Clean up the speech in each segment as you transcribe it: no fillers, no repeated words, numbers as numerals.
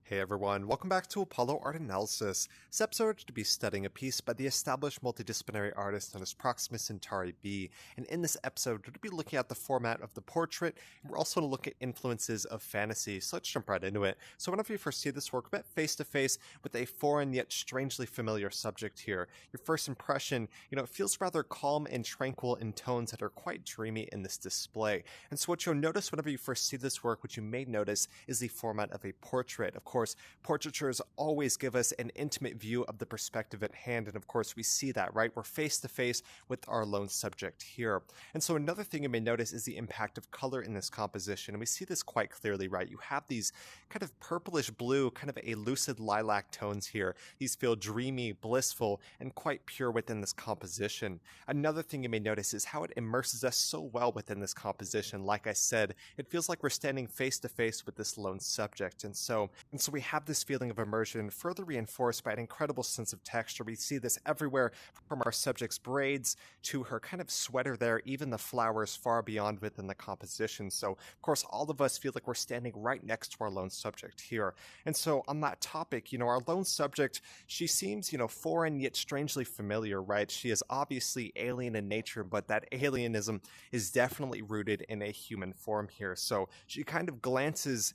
Hey everyone, welcome back to Apollo Art Analysis. This episode to be studying a piece by the established multidisciplinary artist known as Proxima Centauri B. And in this episode, we're going to be looking at the format of the portrait, and we're also going to look at influences of fantasy. So let's jump right into it. So whenever you first see this work, we're face to face with a foreign yet strangely familiar subject here. Your first impression, it feels rather calm and tranquil in tones that are quite dreamy in this display. And so what you'll notice whenever you first see this work, what you may notice is the format of a portrait. Of course, portraitures always give us an intimate view of the perspective at hand, and of course we see that, right? We're face to face with our lone subject here. And so another thing you may notice is the impact of color in this composition, and we see this quite clearly, right? You have these kind of purplish blue, kind of a lucid lilac tones here. These feel dreamy, blissful, and quite pure within this composition. Another thing you may notice is how it immerses us so well within this composition. Like I said, it feels like we're standing face to face with this lone subject, and so we have this feeling of immersion further reinforced by an incredible sense of texture. We see this everywhere from our subject's braids to her kind of sweater there, even the flowers far beyond within the composition. So, of course, all of us feel like we're standing right next to our lone subject here. And so on that topic, our lone subject, she seems, foreign yet strangely familiar, right? She is obviously alien in nature, but that alienism is definitely rooted in a human form here. So she kind of glances,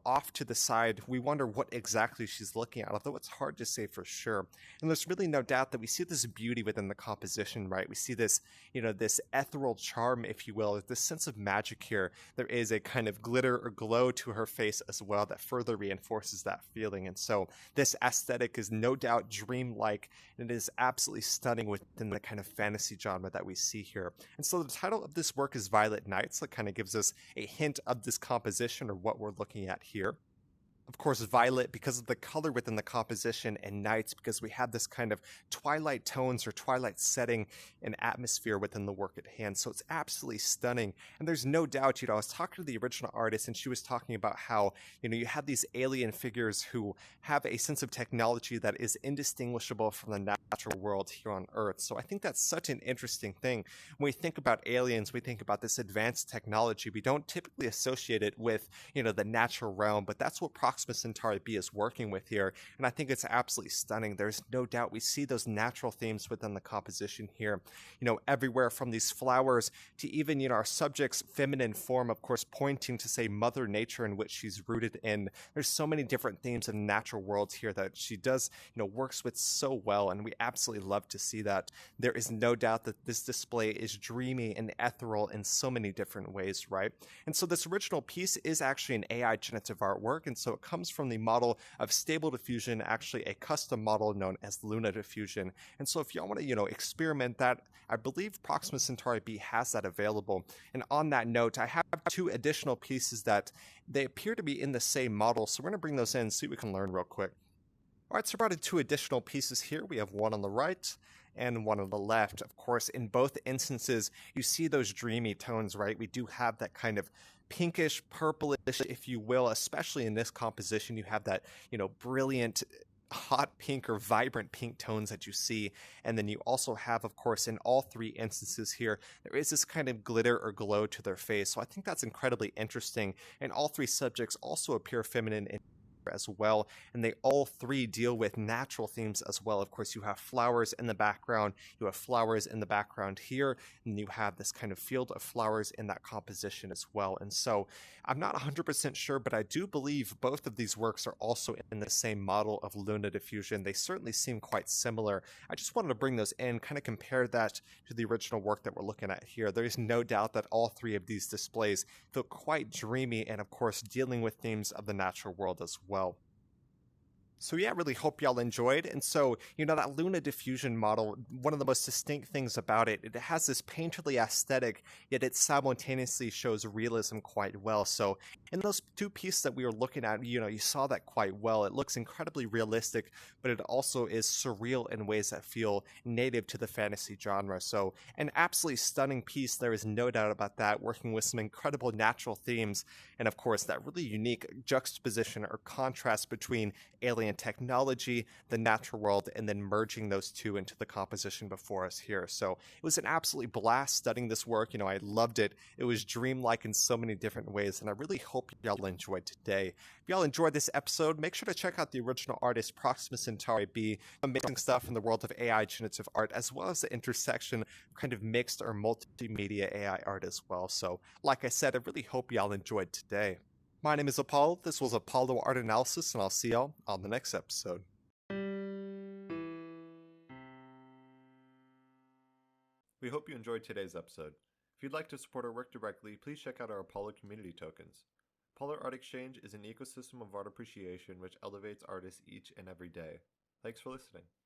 off to the side. We wonder what exactly she's looking at, although it's hard to say for sure. And there's really no doubt that we see this beauty within the composition, right? We see this, this ethereal charm, if you will, this sense of magic here. There is a kind of glitter or glow to her face as well that further reinforces that feeling. And so this aesthetic is no doubt dreamlike, and it is absolutely stunning within the kind of fantasy genre that we see here. And so the title of this work is Violet Nights. That kind of gives us a hint of this composition or what we're looking at here. Of course, violet because of the color within the composition, and nights because we have this kind of twilight tones or twilight setting and atmosphere within the work at hand. So it's absolutely stunning. And there's no doubt, I was talking to the original artist and she was talking about how, you have these alien figures who have a sense of technology that is indistinguishable from the natural world here on Earth. So I think that's such an interesting thing. When we think about aliens, we think about this advanced technology. We don't typically associate it with, the natural realm, but that's what Proxima Centauri B is working with here, and I think it's absolutely stunning. There's no doubt we see those natural themes within the composition here, everywhere from these flowers to even, our subject's feminine form, of course, pointing to, say, Mother Nature in which she's rooted in. There's so many different themes of natural worlds here that she does, works with so well, and we absolutely love to see that. There is no doubt that this display is dreamy and ethereal in so many different ways, right? And so this original piece is actually an AI generative artwork, and so it comes from the model of Stable Diffusion, actually a custom model known as Luna Diffusion. And so if y'all want to, experiment that, I believe Proxima Centauri B has that available. And on that note, I have two additional pieces that they appear to be in the same model, so we're going to bring those in and see what we can learn real quick. All right, so I brought in two additional pieces here. We have one on the right and one on the left. Of course, in both instances, you see those dreamy tones, right? We do have that kind of pinkish, purplish, if you will, especially in this composition. You have that, brilliant, hot pink or vibrant pink tones that you see. And then you also have, of course, in all three instances here, there is this kind of glitter or glow to their face. So I think that's incredibly interesting. And all three subjects also appear feminine as well, and they all three deal with natural themes as well. Of course, you have flowers in the background, you have flowers in the background here, and you have this kind of field of flowers in that composition as well. And so I'm not 100% sure, but I do believe both of these works are also in the same model of Luna Diffusion. They certainly seem quite similar. I just wanted to bring those in, kind of compare that to the original work that we're looking at here. There's no doubt that all three of these displays feel quite dreamy and, of course, dealing with themes of the natural world as well. So yeah, really hope y'all enjoyed. And so, that Luna Diffusion model, one of the most distinct things about it, it has this painterly aesthetic, yet it simultaneously shows realism quite well. So in those two pieces that we were looking at, you saw that quite well. It looks incredibly realistic, but it also is surreal in ways that feel native to the fantasy genre. So an absolutely stunning piece, there is no doubt about that, working with some incredible natural themes, and of course that really unique juxtaposition or contrast between alien and technology, the natural world, and then merging those two into the composition before us here. So it was an absolute blast studying this work. I loved it. It was dreamlike in so many different ways, and I really hope y'all enjoyed today. If y'all enjoyed this episode, make sure to check out the original artist Proxima Centauri B. Amazing stuff in the world of AI generative art, as well as the intersection of kind of mixed or multimedia AI art as well. So, like I said, I really hope y'all enjoyed today. My name is Apollo. This was Apollo Art Analysis, and I'll see y'all on the next episode. We hope you enjoyed today's episode. If you'd like to support our work directly, please check out our Apollo community tokens. Apollo Art Exchange is an ecosystem of art appreciation which elevates artists each and every day. Thanks for listening.